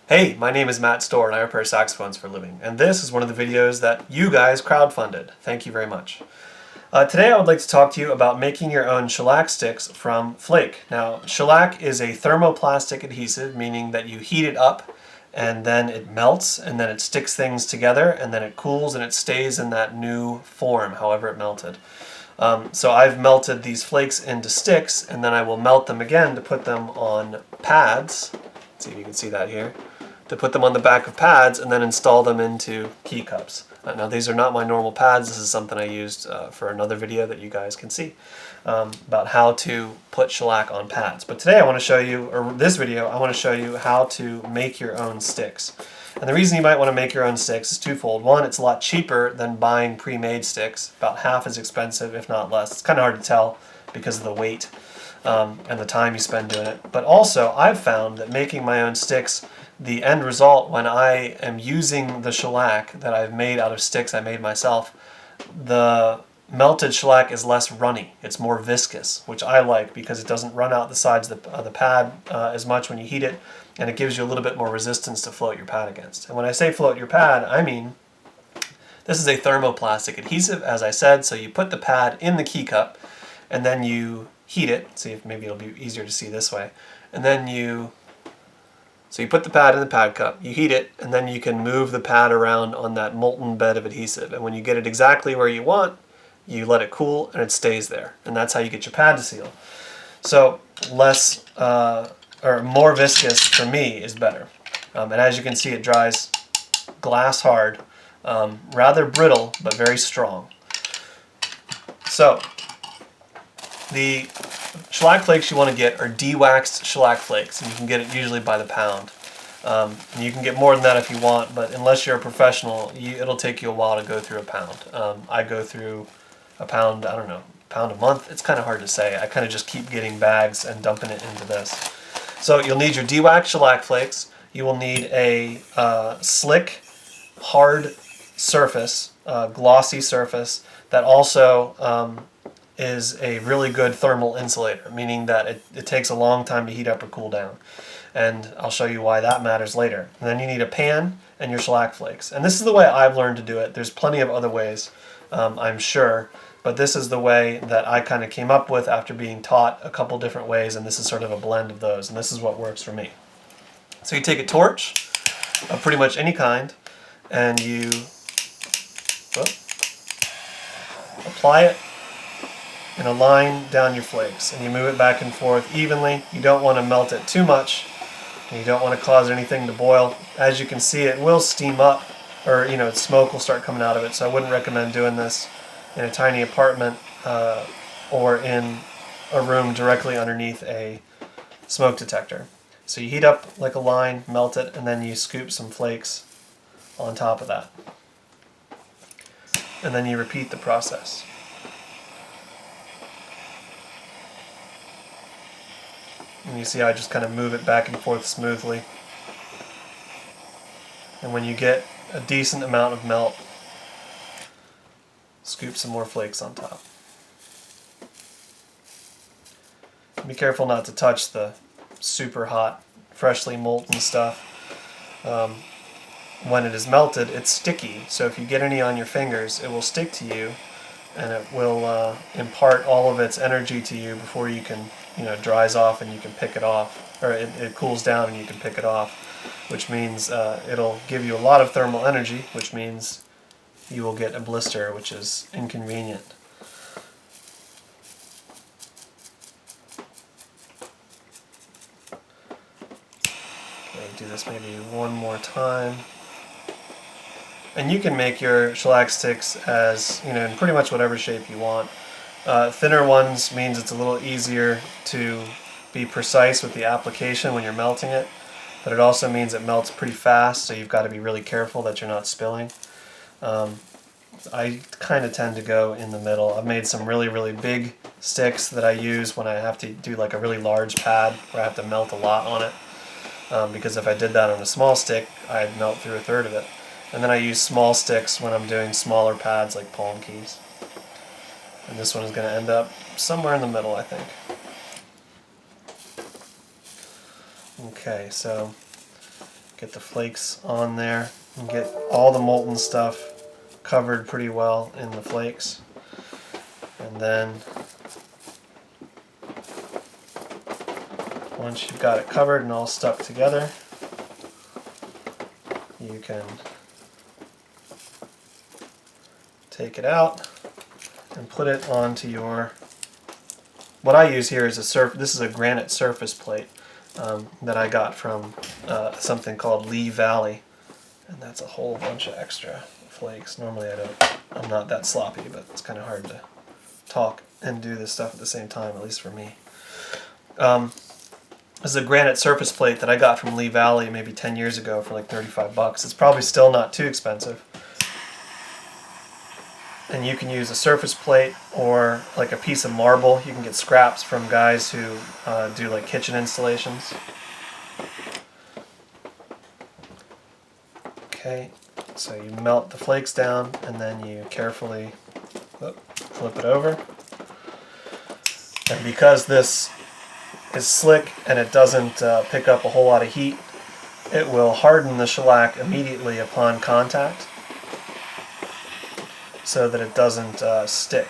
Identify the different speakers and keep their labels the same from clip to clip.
Speaker 1: Hey, my name is Matt Storr and I repair saxophones for a living, and this is one of the videos that you guys crowdfunded. Thank you very much. Today I would like to talk to you about making your own shellac sticks from flake. Now, shellac is a thermoplastic adhesive, meaning that you heat it up and then it melts and then it sticks things together and then it cools and it stays in that new form, however it melted. So I've melted these flakes into sticks and then I will melt them again to put them on pads. Let's see if you can see that here. To put them on the back of pads and then install them into key cups. Now these are not my normal pads. This is something I used for another video that you guys can see about how to put shellac on pads. But today I want to show you, or this video, I want to show you how to make your own sticks. And the reason you might want to make your own sticks is twofold. One, it's a lot cheaper than buying pre-made sticks, about half as expensive, if not less. It's kind of hard to tell because of the weight and the time you spend doing it. But also, I've found that making my own sticks, the end result when I am using the shellac that I've made out of sticks I made myself, the melted shellac is less runny. It's more viscous, which I like because it doesn't run out the sides of the pad as much when you heat it, and it gives you a little bit more resistance to float your pad against. And when I say float your pad, I mean this is a thermoplastic adhesive, as I said, so you put the pad in the key cup and then you heat it. See if maybe it'll be easier to see this way. And then you put the pad in the pad cup, you heat it, and then you can move the pad around on that molten bed of adhesive. And when you get it exactly where you want, you let it cool and it stays there. And that's how you get your pad to seal. So less or more viscous for me is better. And as you can see, it dries glass hard, rather brittle, but very strong. So the shellac flakes you want to get are de-waxed shellac flakes, and you can get it usually by the pound. And you can get more than that if you want, but unless you're a professional, it'll take you a while to go through a pound. I go through a pound, I don't know, pound a month. It's kind of hard to say. I kind of just keep getting bags and dumping it into this. So you'll need your de-waxed shellac flakes. You will need a slick, hard surface, glossy surface that also is a really good thermal insulator, meaning that it takes a long time to heat up or cool down. And I'll show you why that matters later. And then you need a pan and your shellac flakes. And this is the way I've learned to do it. There's plenty of other ways, I'm sure, but this is the way that I kind of came up with after being taught a couple different ways, and this is sort of a blend of those, and this is what works for me. So you take a torch of pretty much any kind, and you apply it in a line down your flakes, and you move it back and forth evenly. You don't want to melt it too much, and you don't want to cause anything to boil. As you can see, it will steam up, or smoke will start coming out of it, so I wouldn't recommend doing this in a tiny apartment or in a room directly underneath a smoke detector. So you heat up like a line, melt it, and then you scoop some flakes on top of that. And then you repeat the process. And you see I just kind of move it back and forth smoothly. And when you get a decent amount of melt, scoop some more flakes on top. Be careful not to touch the super hot, freshly molten stuff. When it is melted, it's sticky, so if you get any on your fingers, it will stick to you, and it will impart all of its energy to you before you can, it dries off and you can pick it off, or it cools down and you can pick it off, which means it'll give you a lot of thermal energy, which means you will get a blister, which is inconvenient. Okay, do this maybe one more time. And you can make your shellac sticks as, in pretty much whatever shape you want. Thinner ones means it's a little easier to be precise with the application when you're melting it, but it also means it melts pretty fast, so you've got to be really careful that you're not spilling. I kind of tend to go in the middle. I've made some really, really big sticks that I use when I have to do like a really large pad where I have to melt a lot on it, because if I did that on a small stick, I'd melt through a third of it. And then I use small sticks when I'm doing smaller pads like palm keys. And this one is going to end up somewhere in the middle, I think. Okay, so Get the flakes on there and get all the molten stuff covered pretty well in the flakes. And then once you've got it covered and all stuck together, you can take it out and put it onto your, what I use here is this is a granite surface plate that I got from something called Lee Valley, and that's a whole bunch of extra flakes. Normally I'm not that sloppy, but it's kind of hard to talk and do this stuff at the same time, at least for me. This is a granite surface plate that I got from Lee Valley maybe 10 years ago for like 35 bucks. It's probably still not too expensive. And you can use a surface plate or like a piece of marble. You can get scraps from guys who do like kitchen installations. Okay, so you melt the flakes down and then you carefully flip it over. And because this is slick and it doesn't pick up a whole lot of heat, it will harden the shellac immediately upon contact, so that it doesn't stick,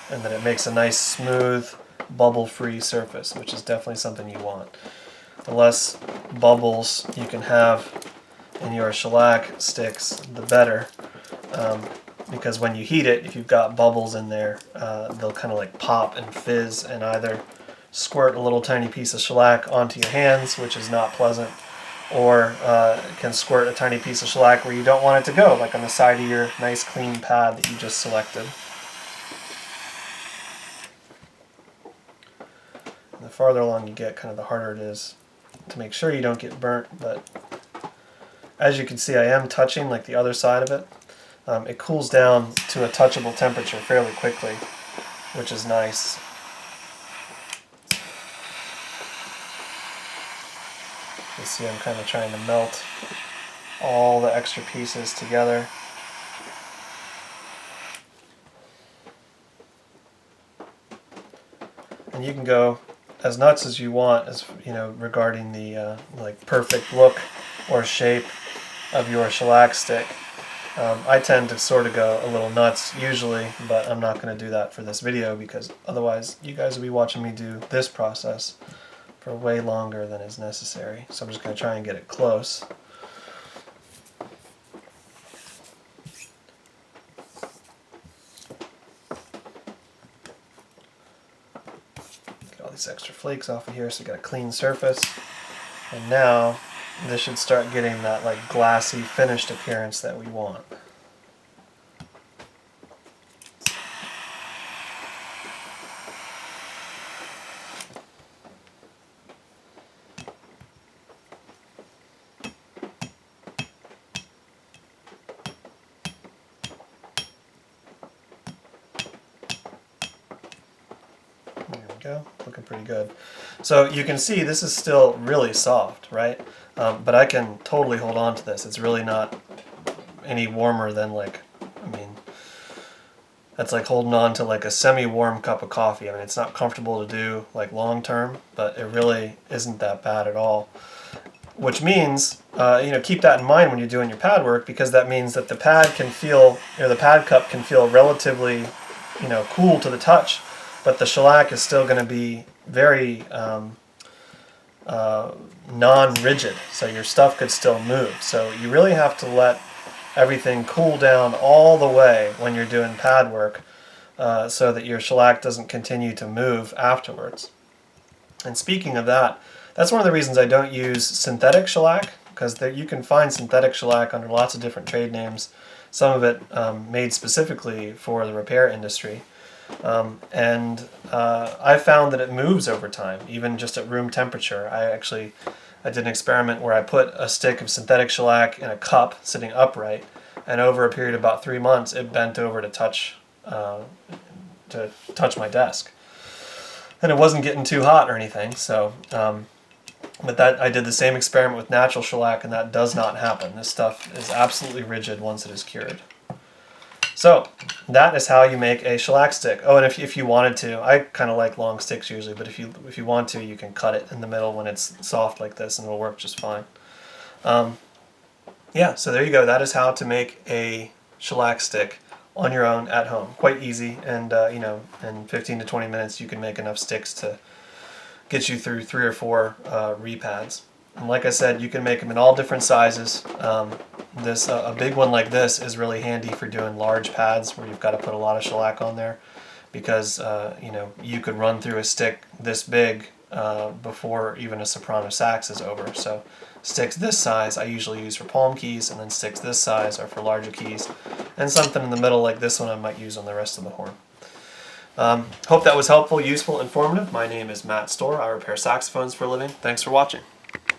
Speaker 1: and that it makes a nice smooth bubble-free surface, which is definitely something you want. The less bubbles you can have in your shellac sticks, the better, because when you heat it, if you've got bubbles in there, they'll kind of like pop and fizz and either squirt a little tiny piece of shellac onto your hands, which is not pleasant, or can squirt a tiny piece of shellac where you don't want it to go, like on the side of your nice clean pad that you just selected. And the farther along you get, kind of the harder it is to make sure you don't get burnt, but as you can see, I am touching like the other side of it. It cools down to a touchable temperature fairly quickly, which is nice. You see I'm kind of trying to melt all the extra pieces together. And you can go as nuts as you want, as regarding the like perfect look or shape of your shellac stick. I tend to sort of go a little nuts usually, but I'm not going to do that for this video because otherwise you guys will be watching me do this process for way longer than is necessary. So I'm just going to try and get it close. Get all these extra flakes off of here so you got a clean surface. And now this should start getting that like glassy finished appearance that we want. Go. Looking pretty good. So you can see this is still really soft, right? But I can totally hold on to this. It's really not any warmer than that's like holding on to like a semi-warm cup of coffee. I mean, it's not comfortable to do like long term, but it really isn't that bad at all. Which means, keep that in mind when you're doing your pad work, because that means that the pad can feel, the pad cup can feel relatively, cool to the touch. But the shellac is still going to be very non-rigid, so your stuff could still move. So you really have to let everything cool down all the way when you're doing pad work so that your shellac doesn't continue to move afterwards. And speaking of that, that's one of the reasons I don't use synthetic shellac, because you can find synthetic shellac under lots of different trade names, some of it made specifically for the repair industry. I found that it moves over time, even just at room temperature. I did an experiment where I put a stick of synthetic shellac in a cup sitting upright, and over a period of about 3 months it bent over to touch my desk. And it wasn't getting too hot or anything, so but I did the same experiment with natural shellac, and that does not happen. This stuff is absolutely rigid once it is cured. So that is how you make a shellac stick. Oh, and if you wanted to, I kind of like long sticks usually, but if you want to, you can cut it in the middle when it's soft like this, and it'll work just fine. Yeah, so there you go. That is how to make a shellac stick on your own at home. Quite easy, and you know, in 15 to 20 minutes you can make enough sticks to get you through 3 or 4 repads. And like I said, you can make them in all different sizes. A big one like this is really handy for doing large pads where you've got to put a lot of shellac on there, because you know, you could run through a stick this big before even a soprano sax is over. So sticks this size I usually use for palm keys, and then sticks this size are for larger keys, and something in the middle like this one I might use on the rest of the horn. Hope that was helpful, useful, informative. My name is Matt Storr. I repair saxophones for a living. Thanks for watching.